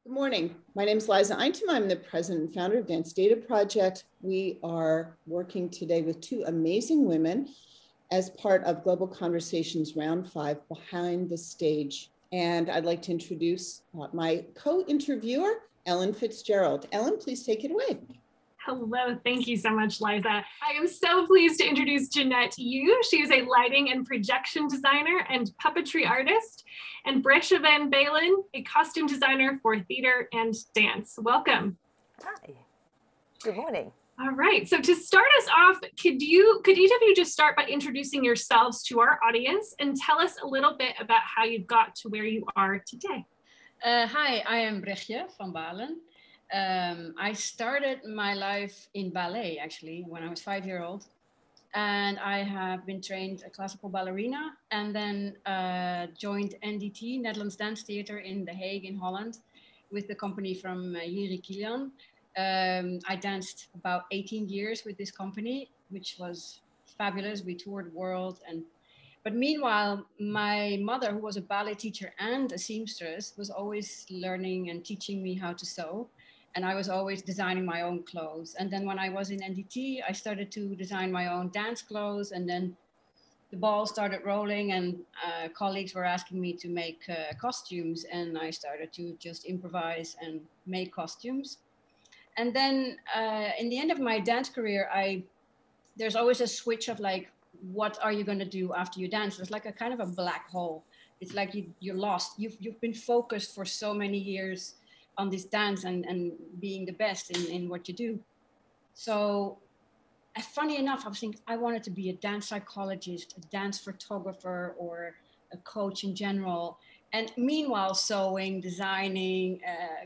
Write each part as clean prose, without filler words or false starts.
Good morning. My name is Liza Eintum. I'm the president and founder of Dance Data Project. We are working today with two amazing women as part of Global Conversations Round 5, Behind the Stage. And I'd like to introduce my co-interviewer, Ellen Fitzgerald. Ellen, please take it away. Hello, thank you so much, Liza. I am so pleased to introduce Jeanette Yu. She is a lighting and projection designer and puppetry artist, and Bregje van Balen, a costume designer for theater and dance. Welcome. Hi, good morning. All right, so to start us off, could each of you just start by introducing yourselves to our audience and tell us a little bit about how you got to where you are today? Hi, I am Bregje van Balen. I started my life in ballet, actually, when I was 5 years old. And I have been trained a classical ballerina and then joined NDT, Netherlands Dancetheater in The Hague in Holland with the company from Gyori Ballet. I danced about 18 years with this company, which was fabulous. We toured the world. But meanwhile, my mother, who was a ballet teacher and a seamstress, was always learning and teaching me how to sew. And I was always designing my own clothes. And then when I was in NDT, I started to design my own dance clothes. And then the ball started rolling and colleagues were asking me to make costumes. And I started to just improvise and make costumes. And then in the end of my dance career, there's always a switch of like, what are you going to do after you dance? It's like a kind of a black hole. It's like you're lost. You've been focused for so many years on this dance and being the best in what you do. So funny enough, I was thinking I wanted to be a dance psychologist, a dance photographer, or a coach in general. And meanwhile, sewing, designing,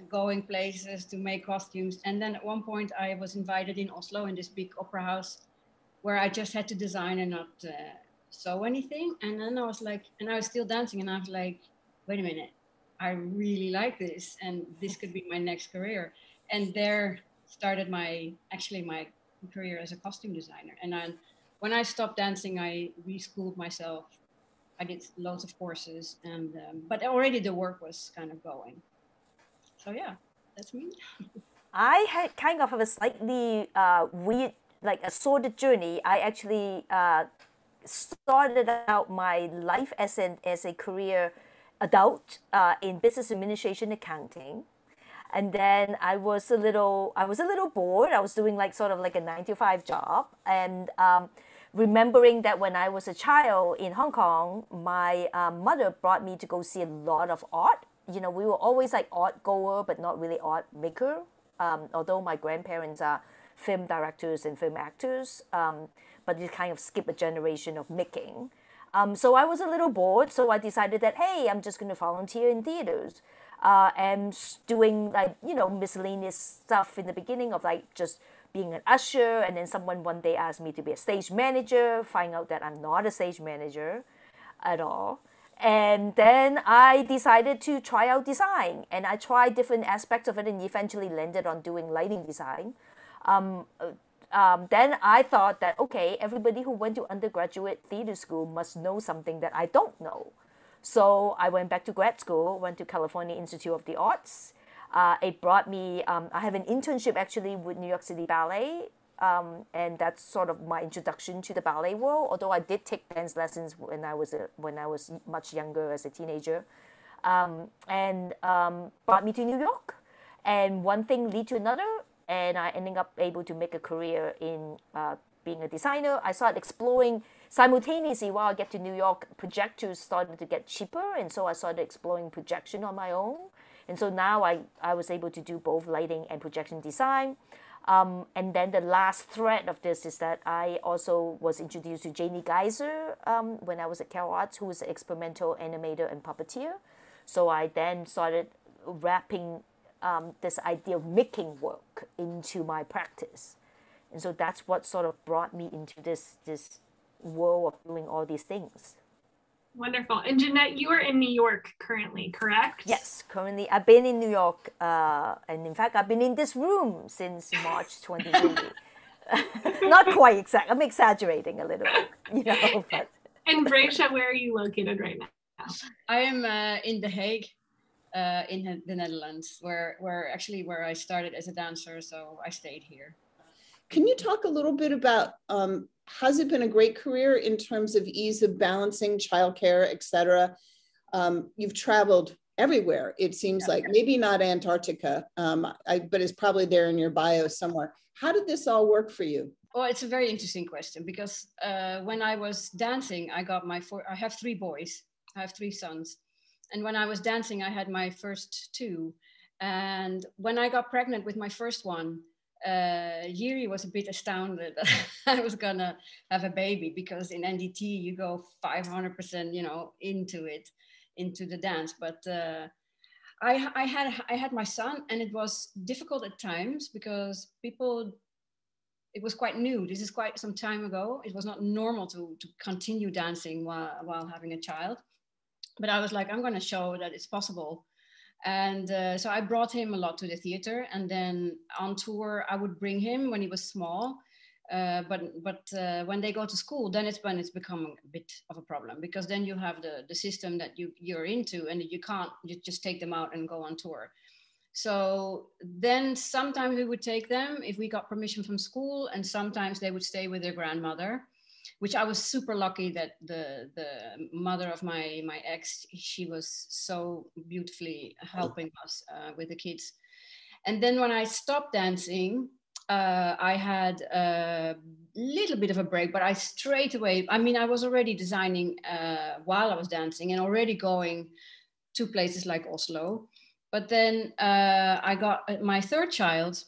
going places to make costumes. And then at one point I was invited in Oslo in this big opera house where I just had to design and not sew anything. And then I was like, and I was still dancing and I was like, wait a minute. I really like this and this could be my next career. And there started my career as a costume designer. And then when I stopped dancing, I reschooled myself. I did loads of courses but already the work was kind of going. So yeah, that's me. I had kind of a slightly weird, like a sordid journey. I actually started out my life as a career adult in business administration accounting, and then I was a little bored. I was doing like sort of like a 9-to-5 job, and remembering that when I was a child in Hong Kong, my mother brought me to go see a lot of art. You know, we were always like art goer, but not really art maker. Although my grandparents are film directors and film actors, but they kind of skip a generation of making. So I was a little bored, so I decided that, hey, I'm just going to volunteer in theaters and doing like, you know, miscellaneous stuff in the beginning of like just being an usher. And then someone one day asked me to be a stage manager, find out that I'm not a stage manager at all. And then I decided to try out design, and I tried different aspects of it and eventually landed on doing lighting design. Then I thought that, okay, everybody who went to undergraduate theater school must know something that I don't know. So I went back to grad school, went to California Institute of the Arts. It brought me, I have an internship actually with New York City Ballet, and that's sort of my introduction to the ballet world, although I did take dance lessons when I was much younger as a teenager, and brought me to New York. And one thing led to another, and I ended up able to make a career in being a designer. I started exploring simultaneously while I get to New York, projectors started to get cheaper, and so I started exploring projection on my own. And so now I was able to do both lighting and projection design. And then the last thread of this is that I also was introduced to Janie Geiser when I was at Cal Arts, who was an experimental animator and puppeteer. So I then started wrapping this idea of making work into my practice. And so that's what sort of brought me into this world of doing all these things. Wonderful. And Jeanette, you are in New York currently, correct? Yes, currently I've been in New York, and in fact I've been in this room since March 2020. Not quite exact, I'm exaggerating a little bit, you know. But. And Bregje, where are you located right now? I am in The Hague. in the Netherlands, where I started as a dancer, so I stayed here. Can you talk a little bit about, has it been a great career in terms of ease of balancing childcare, et cetera? You've traveled everywhere, it seems like, maybe not Antarctica, but it's probably there in your bio somewhere. How did this all work for you? Well, it's a very interesting question because when I was dancing, I have 3 boys, I have 3 sons. And when I was dancing, I had my first 2. And when I got pregnant with my first one, Gyori was a bit astounded that I was gonna have a baby, because in NDT you go 500%, you know, into the dance. But I had my son, and it was difficult at times because it was quite new. This is quite some time ago. It was not normal to continue dancing while having a child. But I was like, I'm going to show that it's possible. And so I brought him a lot to the theater. And then on tour, I would bring him when he was small. But when they go to school, then it's when it's become a bit of a problem, because then you have the system that you're into, and you just take them out and go on tour. So then sometimes we would take them if we got permission from school, and sometimes they would stay with their grandmother, which I was super lucky that the mother of my ex, she was so beautifully helping us with the kids. And then when I stopped dancing, I had a little bit of a break, but I straight away, I mean, I was already designing while I was dancing and already going to places like Oslo. But then I got my 3rd child,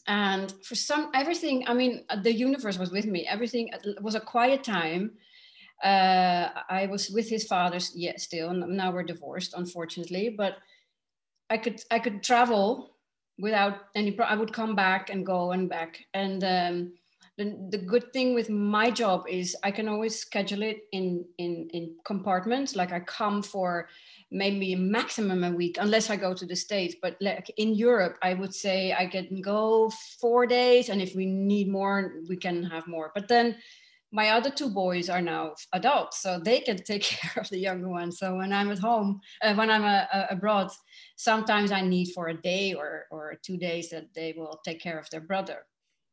and for everything, I mean, the universe was with me. Everything was a quiet time. I was with his father, still. Now we're divorced, unfortunately. But I could travel without any. I would come back and go and back. And the good thing with my job is I can always schedule it in compartments. Like I come for maybe a maximum a week, unless I go to the States. But like in Europe, I would say I can go 4 days, and if we need more, we can have more. But then my other 2 boys are now adults, so they can take care of the younger one. So when I'm at home, when I'm abroad, sometimes I need for a day or 2 days that they will take care of their brother.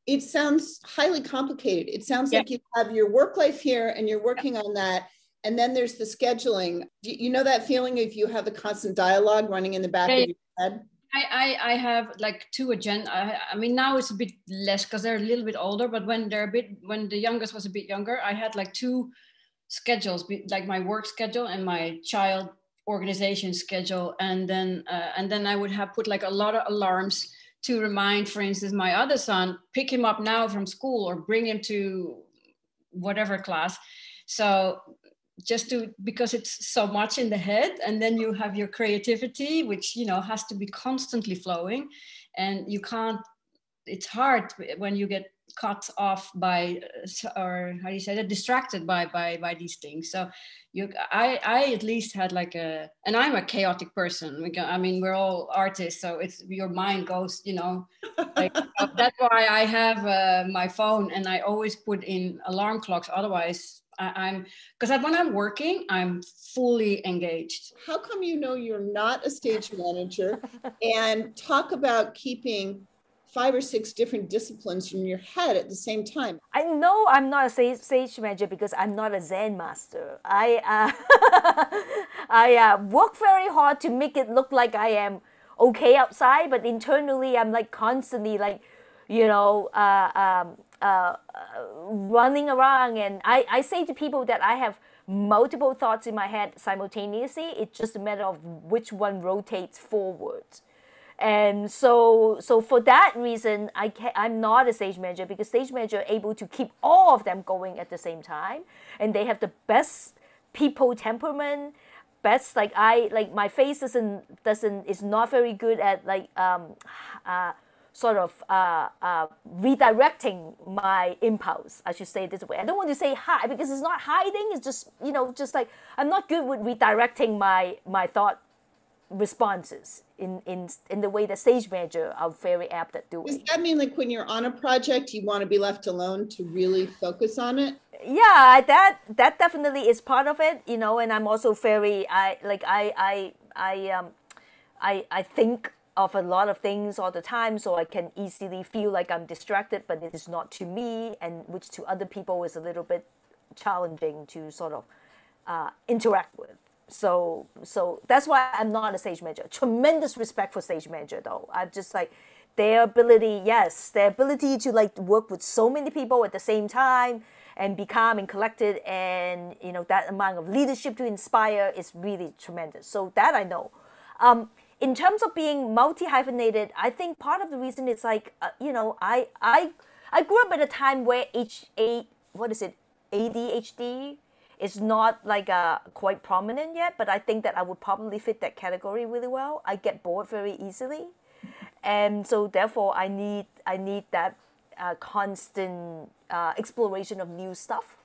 It sounds highly complicated. It sounds like you have your work life here and you're working on that. And then there's the scheduling. You know that feeling if you have the constant dialogue running in the back of your head? I have like 2 agendas. I mean, now it's a bit less because they're a little bit older, but when the youngest was a bit younger, I had like 2 schedules, like my work schedule and my child organization schedule. And then I would have put like a lot of alarms to remind, for instance, my other son, pick him up now from school or bring him to whatever class. So because it's so much in the head, and then you have your creativity, which, you know, has to be constantly flowing, and you can't, it's hard when you get cut off by, or how do you say that, distracted by these things. So I at least had like and I'm a chaotic person. I mean, we're all artists, so it's, your mind goes, you know, like, that's why I have my phone, and I always put in alarm clocks. Otherwise, because when I'm working, I'm fully engaged. How come you know you're not a stage manager? And talk about keeping 5 or 6 different disciplines in your head at the same time. I know I'm not a stage manager because I'm not a Zen master. I work very hard to make it look like I am okay outside, but internally I'm like constantly like, you know, running around. And I say to people that I have multiple thoughts in my head simultaneously. It's just a matter of which one rotates forward. And so for that reason, I'm not a stage manager, because stage manager are able to keep all of them going at the same time, and they have the best people temperament, best, like my face is not very good at like sort of redirecting my impulse. I should say it this way. I don't want to say hide, because it's not hiding. It's just, you know, just like I'm not good with redirecting my thought responses in the way that stage manager are very apt at doing. Does that mean like when you're on a project, you want to be left alone to really focus on it? Yeah, that definitely is part of it, you know. And I'm also very I think of a lot of things all the time, so I can easily feel like I'm distracted, but it is not to me, and which to other people is a little bit challenging to sort of interact with. So that's why I'm not a stage manager. Tremendous respect for stage manager though. I'm just like their ability, yes, their ability to like work with so many people at the same time and be calm and collected, and you know that amount of leadership to inspire is really tremendous. So that I know. In terms of being multi-hyphenated, I think part of the reason is like you know I grew up at a time where ADHD is not like quite prominent yet, but I think that I would probably fit that category really well. I get bored very easily, and so therefore I need that constant exploration of new stuff.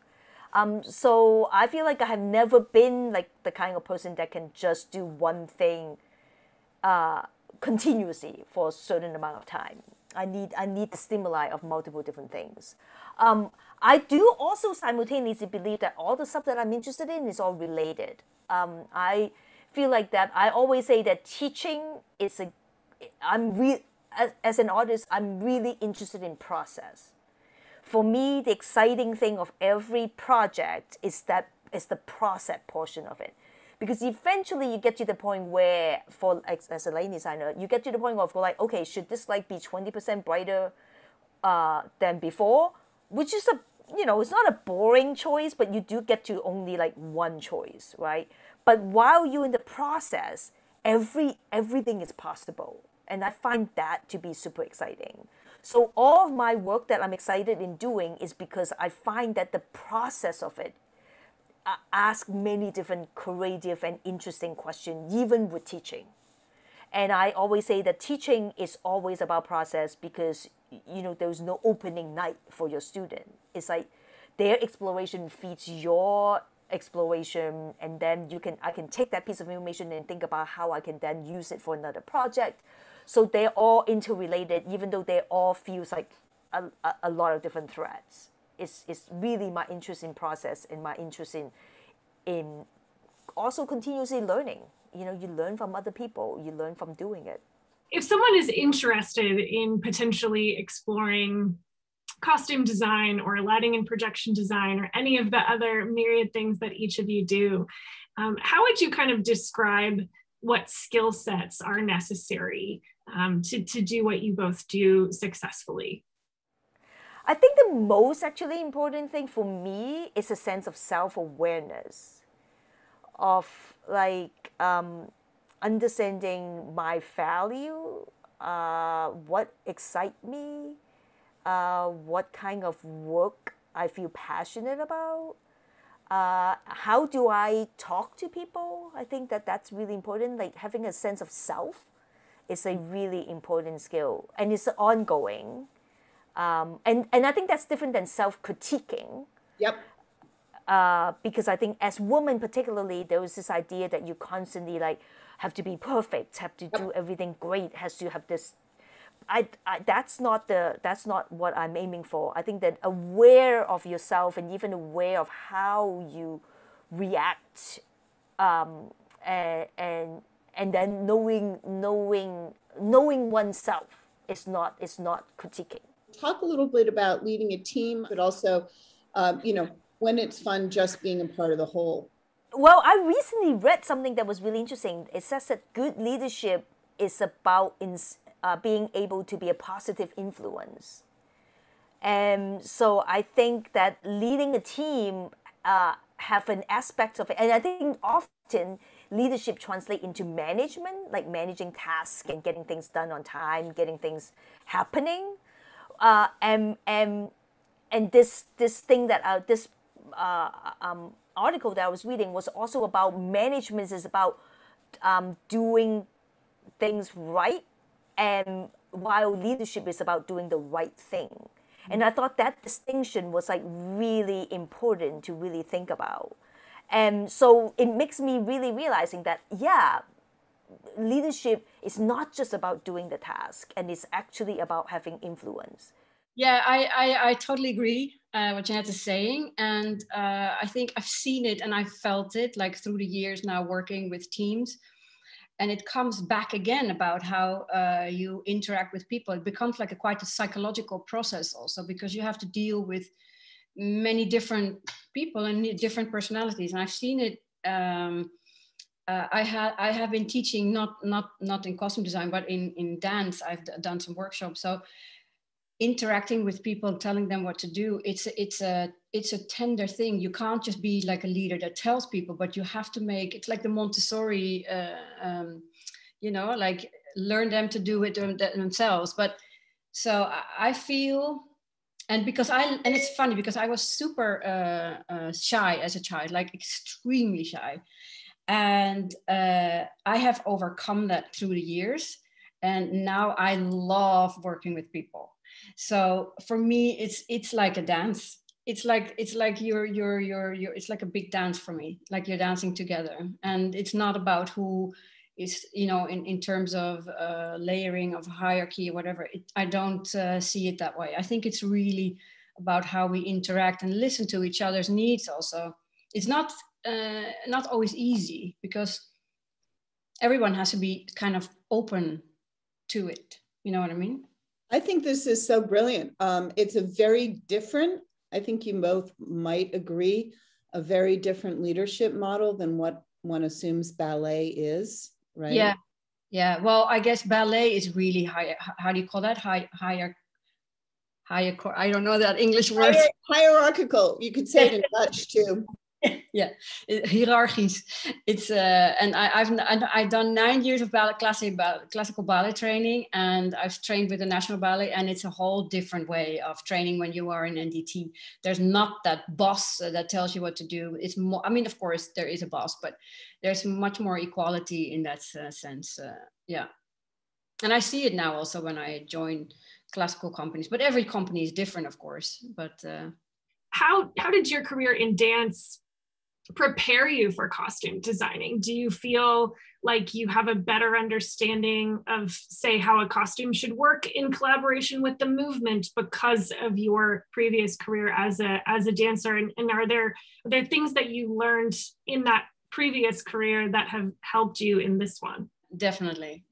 So I feel like I have never been like the kind of person that can just do one thing continuously for a certain amount of time. I need the stimuli of multiple different things. I do also simultaneously believe that all the stuff that I'm interested in is all related. I feel like that I always say that teaching is as an artist, I'm really interested in process. For me, the exciting thing of every project is the process portion of it. Because eventually you get to the point where, as a lighting designer, you get to the point of like, okay, should this light be 20% brighter than before? Which is it's not a boring choice, but you do get to only like one choice, right? But while you're in the process, everything is possible. And I find that to be super exciting. So all of my work that I'm excited in doing is because I find that the process of it ask many different creative and interesting questions, even with teaching. And I always say that teaching is always about process because, there's no opening night for your student. It's like their exploration feeds your exploration, and then I can take that piece of information and think about how I can then use it for another project. So they're all interrelated, even though they all feels like a lot of different threads. It's really my interest in process and my interest in also continuously learning. You learn from other people, you learn from doing it. If someone is interested in potentially exploring costume design or lighting and projection design or any of the other myriad things that each of you do, how would you kind of describe what skill sets are necessary to do what you both do successfully? I think the most actually important thing for me is a sense of self-awareness, of like understanding my value, what excites me, what kind of work I feel passionate about. How do I talk to people? I think that's really important. Like having a sense of self is a really important skill, and it's ongoing. And I think that's different than self-critiquing. Yep. Because I think as women particularly, there was this idea that you constantly like have to be perfect, have to do everything great, has to have this. That's not what I'm aiming for. I think that aware of yourself and even aware of how you react, and then knowing oneself is not critiquing. Talk a little bit about leading a team, but also, when it's fun just being a part of the whole. Well, I recently read something that was really interesting. It says that good leadership is about being able to be a positive influence. And so I think that leading a team have an aspect of it. And I think often leadership translates into management, like managing tasks and getting things done on time, getting things happening. And this thing that this article that I was reading was also about management. Is about doing things right, and while leadership is about doing the right thing. And I thought that distinction was like really important to really think about. And so it makes me really realizing that, leadership is not just about doing the task, and it's actually about having influence. Yeah, I totally agree what Jeanette is saying. And I think I've seen it and I've felt it like through the years now working with teams. and it comes back again about how you interact with people. It becomes like quite a psychological process also, because you have to deal with many different people and different personalities. And I've seen it. I have been teaching not in costume design, but in dance. I've done some workshops. So interacting with people, telling them what to do, it's a tender thing. You can't just be like a leader that tells people, but you have to make, it's like the Montessori, you know, like learn them to do it themselves. But so I feel, and it's funny because I was super shy as a child, like extremely shy. And I have overcome that through the years. And now I love working with people. So for me, it's like a dance. It's like it's like a big dance for me, like you're dancing together. And it's not about who is, you know, in terms of layering of hierarchy or whatever. I don't see it that way. I think it's really about how we interact and listen to each other's needs also. It's not always easy, because everyone has to be kind of open to it. You know what I mean? I think this is so brilliant. It's a very different, I think you both might agree, a very different leadership model than what one assumes ballet is, right? Yeah. Yeah. Well, I guess ballet is really high. How do you call that? Higher. I don't know that English word. Hierarchical. You could say it in Dutch too. Yeah, hierarchies. It's and I've done 9 years of classical ballet training, and I've trained with the National Ballet, and it's a whole different way of training when you are in NDT. There's not that boss that tells you what to do. It's more, I mean, of course there is a boss, but there's much more equality in that sense. Yeah, and I see it now also when I join classical companies, but every company is different, of course. But how did your career in dance prepare you for costume designing? Do you feel like you have a better understanding of, say, how a costume should work in collaboration with the movement because of your previous career as a dancer? And are there things that you learned in that previous career that have helped you in this one? Definitely.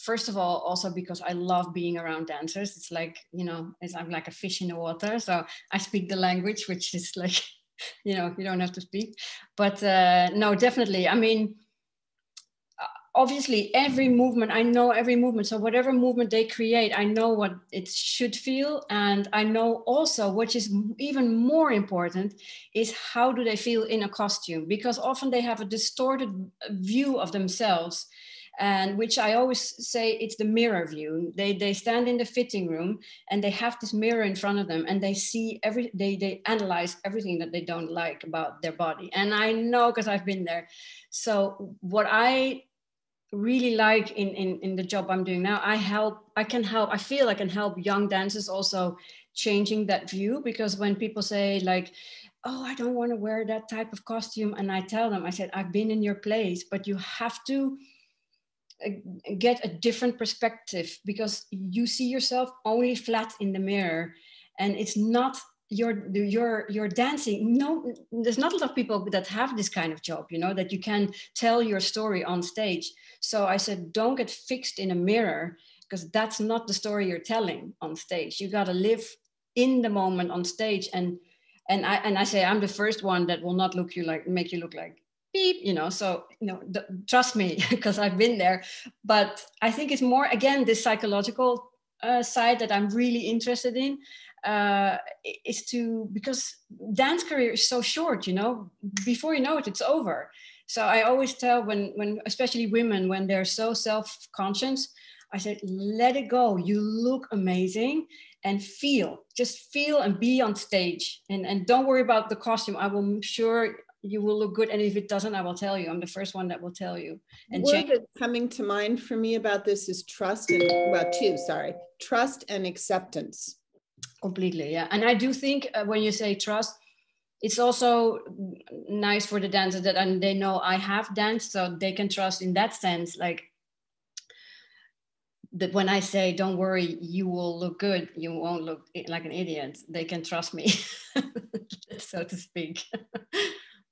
First of all, also because I love being around dancers. It's like, you know, I'm like a fish in the water. So I speak the language, which is like, you know, you don't have to speak. But no, definitely. I mean, obviously every movement, I know every movement. So whatever movement they create, I know what it should feel. And I know also, which is even more important, is how do they feel in a costume? Because often they have a distorted view of themselves. And which I always say, it's the mirror view. They stand in the fitting room and they have this mirror in front of them, and they see they analyze everything that they don't like about their body. And I know, because I've been there. So what I really like in the job I'm doing now, I feel I can help young dancers also changing that view. Because when people say like, oh, I don't want to wear that type of costume, and I tell them, I said, I've been in your place, but you have to get a different perspective, because you see yourself only flat in the mirror, and it's not your dancing. No, there's not a lot of people that have this kind of job, you know, that you can tell your story on stage. So I said, don't get fixed in a mirror, because that's not the story you're telling on stage. You got to live in the moment on stage. And I say, I'm the first one that will not make you look like beep, you know, so, you know, trust me, because I've been there. But I think it's more, again, this psychological side that I'm really interested in, because dance career is so short, you know, before you know it, it's over. So I always tell when especially women, when they're so self-conscious, I said, let it go. You look amazing, and just feel and be on stage, and don't worry about the costume. I will sure you will look good. And if it doesn't, I will tell you. I'm the first one that will tell you. And the word that's coming to mind for me about this is trust and acceptance. Completely, yeah. And I do think when you say trust, it's also nice for the dancers that they know I have danced, so they can trust in that sense. Like that when I say, don't worry, you will look good, you won't look like an idiot, they can trust me, so to speak.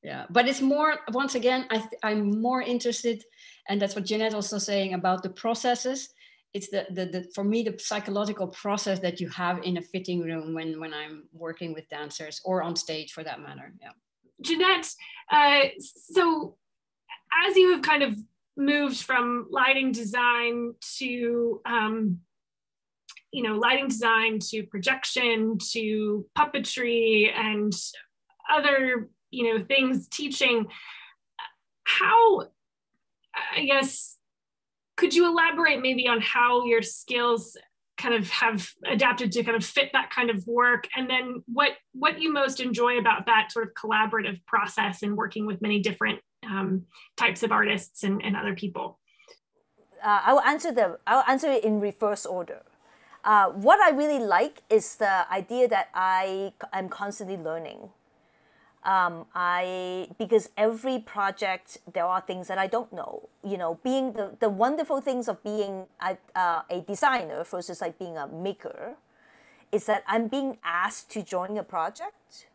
Yeah, but it's more, once again, I'm more interested, and that's what Jeanette also saying about the processes. It's the for me, the psychological process that you have in a fitting room when I'm working with dancers, or on stage for that matter. Yeah. Jeanette, so as you have kind of moved from lighting design to lighting design to projection to puppetry and other things, teaching, how, I guess, could you elaborate maybe on how your skills kind of have adapted to kind of fit that kind of work, and then what you most enjoy about that sort of collaborative process and working with many different types of artists and other people? I'll answer it in reverse order. What I really like is the idea that I am constantly learning. Because every project, there are things that I don't know. Being the wonderful things of being a designer versus like being a maker is that I'm being asked to join a project.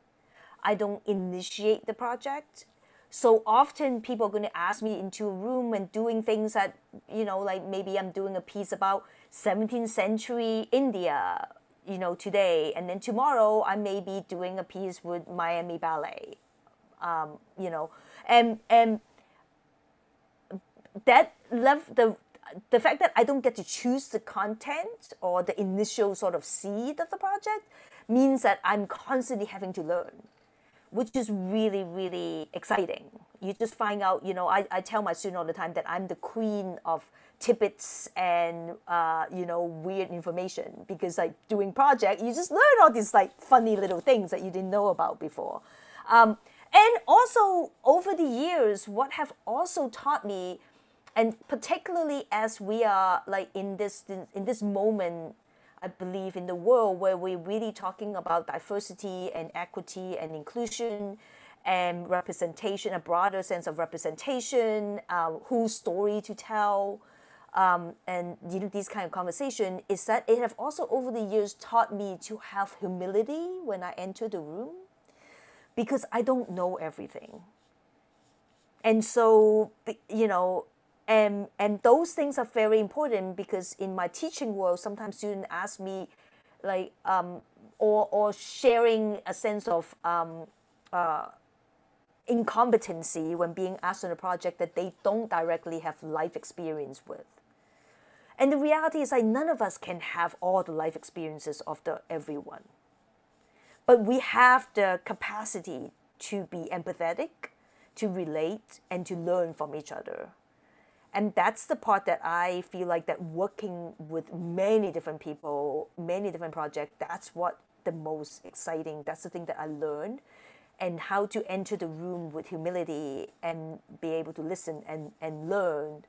I don't initiate the project. So often people are going to ask me into a room and doing things that, like maybe I'm doing a piece about 17th century India, today, and then tomorrow I may be doing a piece with Miami Ballet, and that the fact that I don't get to choose the content or the initial sort of seed of the project means that I'm constantly having to learn, which is really, really exciting. You just find out, I tell my students all the time that I'm the queen of tidbits and weird information, because like doing project, you just learn all these like funny little things that you didn't know about before. And also over the years, what have also taught me, and particularly as we are like in this moment, I believe, in the world where we're really talking about diversity and equity and inclusion and representation, a broader sense of representation, whose story to tell, and these kind of conversation, is that it have also over the years taught me to have humility when I enter the room, because I don't know everything. And so, and those things are very important, because in my teaching world, sometimes students ask me, like, or sharing a sense of incompetency when being asked on a project that they don't directly have life experience with. And the reality is, like, none of us can have all the life experiences of everyone. But we have the capacity to be empathetic, to relate, and to learn from each other. And that's the part that I feel like that working with many different people, many different projects, that's what the most exciting, that's the thing that I learned, and how to enter the room with humility and be able to listen and learn.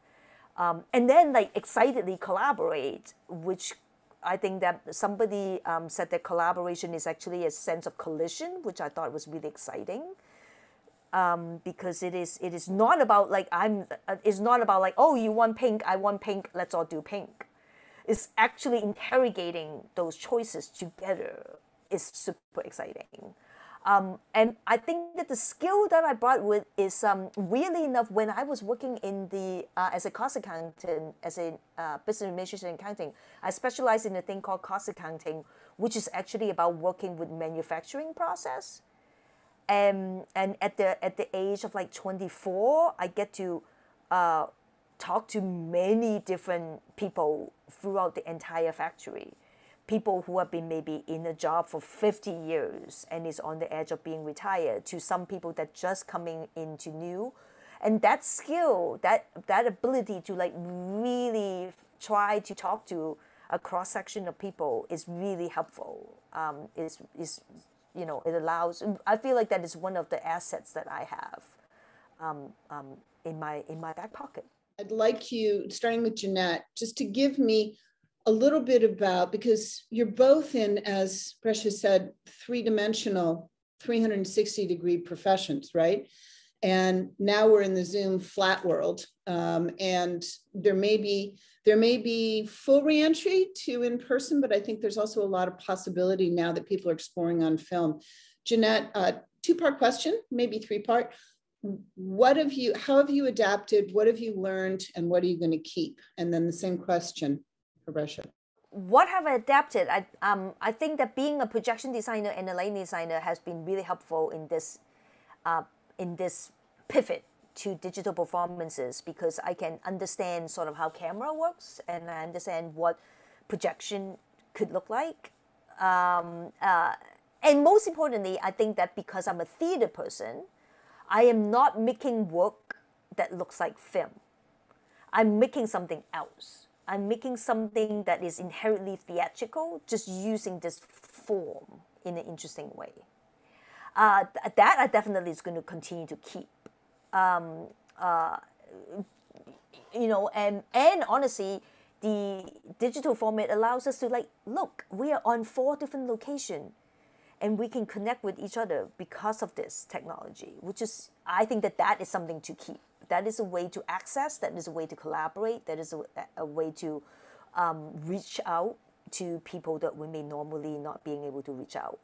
And then like excitedly collaborate, which I think that somebody said that collaboration is actually a sense of collision, which I thought was really exciting. Because it is not about like it's not about like, oh, you want pink, I want pink, let's all do pink. It's actually interrogating those choices together is super exciting. And I think that the skill that I brought with is weirdly enough, when I was working in the as a cost accountant, as a business administration and accounting, I specialized in a thing called cost accounting, which is actually about working with manufacturing process. And at the age of like 24, I get to talk to many different people throughout the entire factory. People who have been maybe in a job for 50 years and is on the edge of being retired, to some people that just coming into new. And that skill, that ability to like really try to talk to a cross section of people is really helpful. It allows, I feel like that is one of the assets that I have in my back pocket. I'd like you, starting with Jeanette, just to give me a little bit about, because you're both in, as Bregje said, three-dimensional, 360-degree professions, right? And now we're in the Zoom flat world, and there may be full reentry to in-person, but I think there's also a lot of possibility now that people are exploring on film. Jeanette, two-part question, maybe three-part. How have you adapted? What have you learned? And what are you going to keep? And then the same question for Bregje. What have I adapted? I think that being a projection designer and a lighting designer has been really helpful in this pivot to digital performances, because I can understand sort of how camera works and I understand what projection could look like. And most importantly, I think that because I'm a theater person, I am not making work that looks like film. I'm making something else. I'm making something that is inherently theatrical, just using this form in an interesting way. That I definitely is going to continue to keep. And honestly, the digital format allows us to look, we are on 4 different locations and we can connect with each other because of this technology, which is, I think that is something to keep. That is a way to access, that is a way to collaborate, that is a way to reach out to people that we may normally not being able to reach out.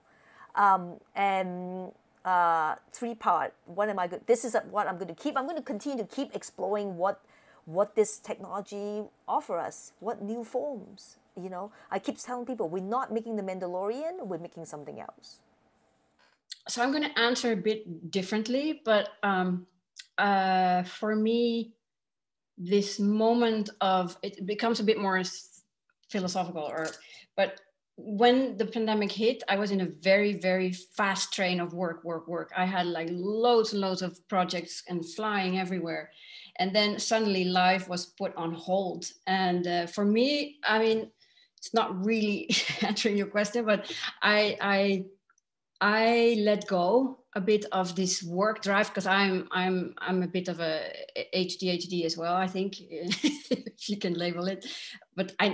Three-part, this is what I'm going to keep. I'm going to continue to keep exploring what this technology offers us, what new forms. I keep telling people, we're not making The Mandalorian, we're making something else. So I'm going to answer a bit differently, but for me, this moment of, it becomes a bit more philosophical, but when the pandemic hit, I was in a very, very fast train of work. I had loads and loads of projects and flying everywhere. And then suddenly life was put on hold. And for me, I mean, it's not really answering your question, but I let go a bit of this work drive, because I'm a bit of a ADHD as well, I think, if you can label it. But I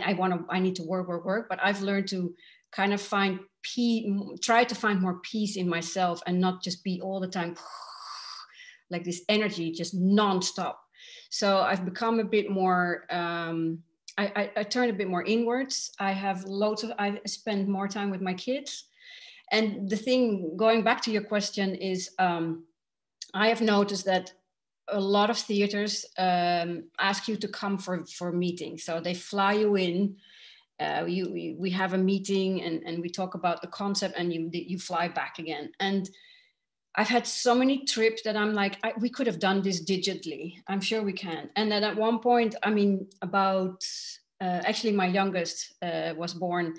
need to work. But I've learned to kind of try to find more peace in myself and not just be all the time like this energy, just nonstop. So I've become a bit more. I turn a bit more inwards. I spend more time with my kids. And the thing, going back to your question, is I have noticed that a lot of theaters ask you to come for meetings. So they fly you in, we have a meeting and we talk about the concept, and you fly back again. And I've had so many trips that I'm like, we could have done this digitally. I'm sure we can. And then at one point, I mean, actually my youngest was born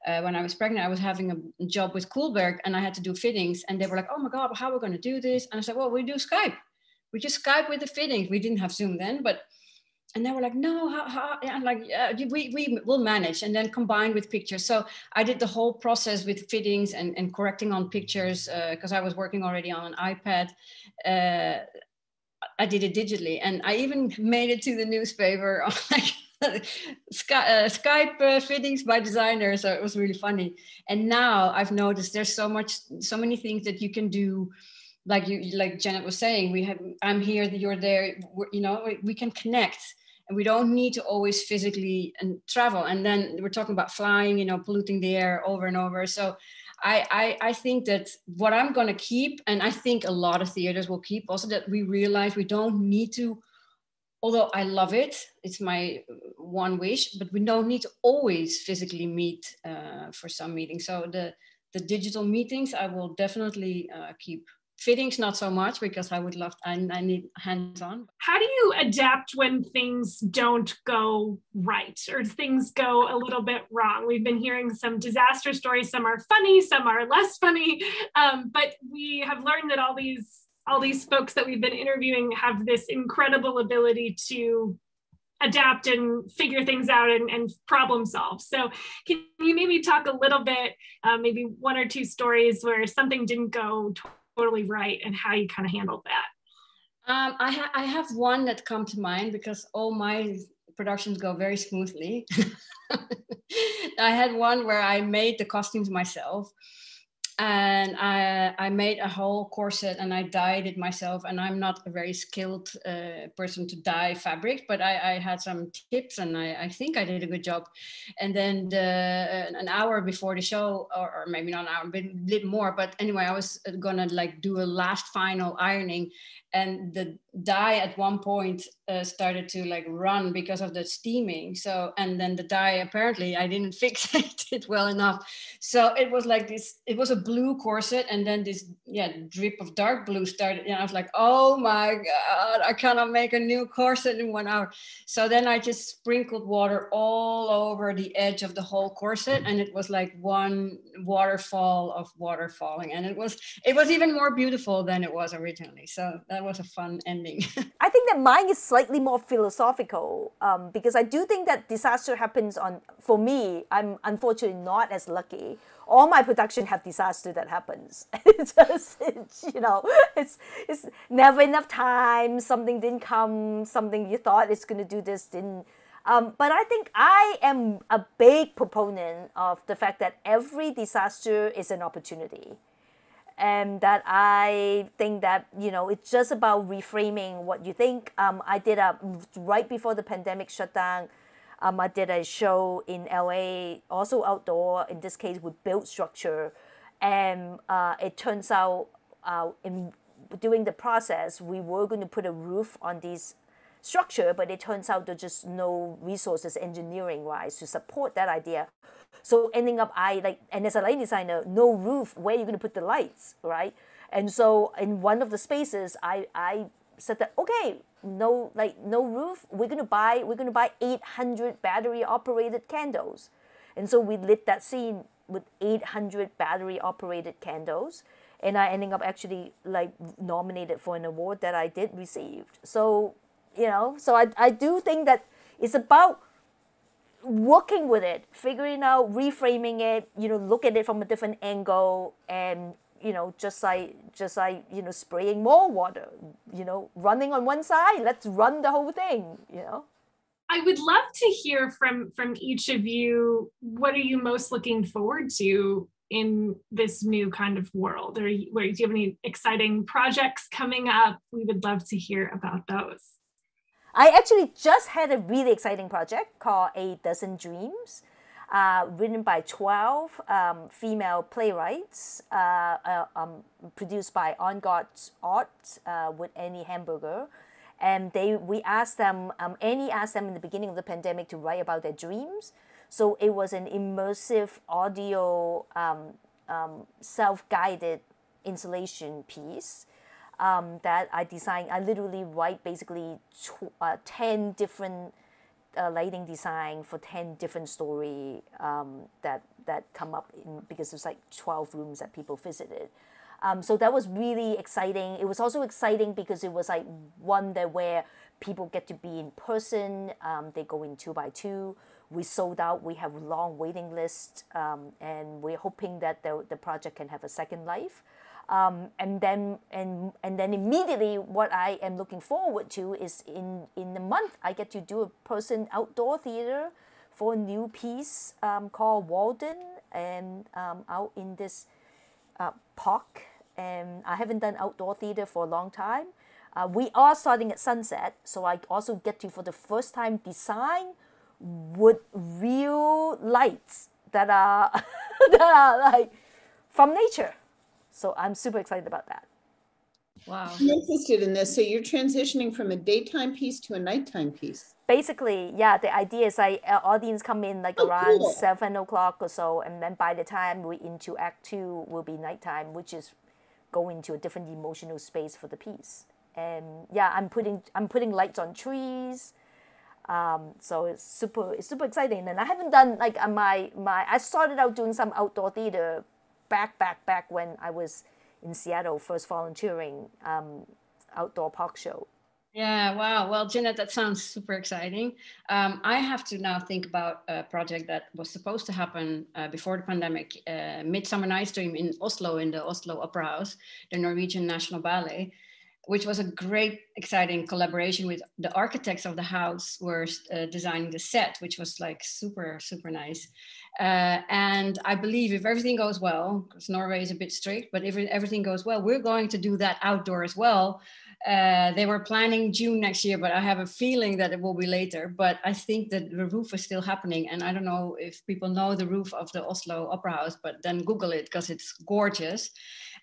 when I was pregnant. I was having a job with Kohlberg and I had to do fittings, and they were like, oh my God, how are we going to do this? And I said, well, we do Skype. We just Skype with the fittings. We didn't have Zoom then, and they were like, no, how? I'm like, yeah, we will manage, and then combine with pictures. So I did the whole process with fittings and correcting on pictures, because I was working already on an iPad. I did it digitally, and I even made it to the newspaper on Skype fittings by designers. So it was really funny. And now I've noticed there's so many things that you can do. Like Jeanette was saying, I'm here, you're there, we can connect, and we don't need to always physically travel. And then we're talking about flying, polluting the air over and over. So I think that what I'm going to keep, and I think a lot of theaters will keep also, that we realize we don't need to, although I love it, it's my one wish, but we don't need to always physically meet for some meetings. So the digital meetings, I will definitely keep. Fittings, not so much, because I need hands-on. How do you adapt when things don't go right or things go a little bit wrong? We've been hearing some disaster stories. Some are funny, some are less funny. But we have learned that all these folks that we've been interviewing have this incredible ability to adapt and figure things out and problem solve. So can you maybe talk a little bit, maybe one or two stories where something didn't go totally right and how you kind of handled that? I have one that comes to mind because all my productions go very smoothly. I had one where I made the costumes myself, and I made a whole corset and I dyed it myself. And I'm not a very skilled person to dye fabric, but I had some tips and I think I did a good job. And then an hour before the show, or maybe not an hour, but a bit more, but anyway, I was gonna like do a last final ironing, and the dye at one point started to like run because of the steaming. So, and then the dye, apparently I didn't fixate it well enough. So it was like this, it was a blue corset, and then this drip of dark blue started, and I was like, oh my God, I cannot make a new corset in 1 hour. So then I just sprinkled water all over the edge of the whole corset, and it was like one waterfall of water falling, and it was even more beautiful than it was originally. So that was a fun ending. I think that mine is slightly more philosophical, because I do think that disaster happens for me, I'm unfortunately not as lucky. All my production have disaster that happens. It's never enough time, something didn't come, something you thought it's going to do this didn't. But I think I am a big proponent of the fact that every disaster is an opportunity. And that I think that, it's just about reframing what you think. I did right before the pandemic shut down, I did a show in LA, also outdoor, in this case with built structure. And it turns out during the process, we were going to put a roof on this structure, but it turns out there's just no resources engineering-wise to support that idea. So ending up, and as a lighting designer, no roof, where are you going to put the lights, right? And so in one of the spaces, I said that, okay, no roof, we're going to buy 800 battery operated candles. And so we lit that scene with 800 battery operated candles, and I ending up actually nominated for an award that I did receive. So I do think that it's about working with it, figuring out, reframing it, look at it from a different angle, and just like spraying more water, running on one side, let's run the whole thing. I would love to hear from each of you, what are you most looking forward to in this new kind of world? Or do you have any exciting projects coming up? We would love to hear about those. I actually just had a really exciting project called A Dozen Dreams, written by 12 female playwrights, produced by On God's Art with Annie Hamburger. And Annie asked them in the beginning of the pandemic to write about their dreams. So it was an immersive audio, self-guided installation piece. That I designed. I literally write basically 10 different lighting design for 10 different story that come up because there's 12 rooms that people visited. So that was really exciting. It was also exciting because it was one where people get to be in person. They go in 2 by 2. We sold out. We have a long waiting list, and we're hoping that the project can have a second life. And then immediately what I am looking forward to is in the month I get to do a person outdoor theater for a new piece called Walden, and out in this park, and I haven't done outdoor theater for a long time. We are starting at sunset, so I also get to for the first time design with real lights that are from nature. So I'm super excited about that. Wow. I'm interested in this. So you're transitioning from a daytime piece to a nighttime piece. Basically, yeah, the idea is audience come in around 7 o'clock or so, and then by the time we're into Act 2 will be nighttime, which is going to a different emotional space for the piece. And yeah, I'm putting lights on trees. So it's super exciting. And I haven't done I started out doing some outdoor theater back when I was in Seattle, first volunteering outdoor park show. Yeah, wow. Well, Jeanette, that sounds super exciting. I have to now think about a project that was supposed to happen before the pandemic, Midsummer Night's Dream in Oslo, in the Oslo Opera House, the Norwegian National Ballet, which was a great, exciting collaboration with the architects of the house were designing the set, which was super, super nice. And I believe if everything goes well, because Norway is a bit strict, but if everything goes well, we're going to do that outdoor as well. They were planning June next year, but I have a feeling that it will be later. But I think that the roof is still happening. And I don't know if people know the roof of the Oslo Opera House, but then Google it because it's gorgeous.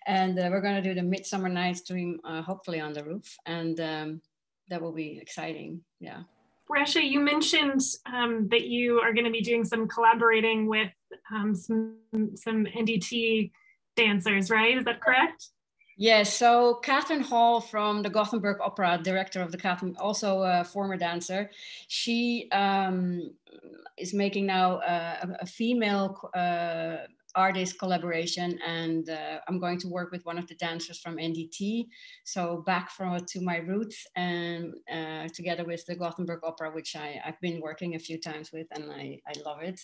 And we're going to do the Midsummer Night's Dream, hopefully on the roof. And that will be exciting. Yeah. Bregje, you mentioned that you are going to be doing some collaborating with some NDT dancers, right? Is that correct? Yes, so Catherine Hall from the Gothenburg Opera, director of the Catherine, also a former dancer, she is making now a female artist collaboration, and I'm going to work with one of the dancers from NDT, so back to my roots, and together with the Gothenburg Opera, which I've been working a few times with, and I love it.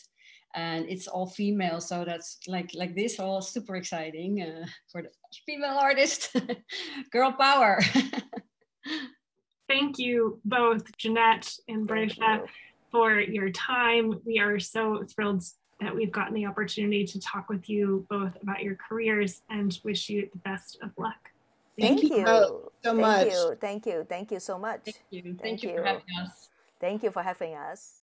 And it's all female, so that's like this, all super exciting for the female artist. Girl power. Thank you both, Jeanette and Bregje, for your time. We are so thrilled that we've gotten the opportunity to talk with you both about your careers and wish you the best of luck. Thank you so much. Thank you so much. Thank you for having us. Thank you for having us.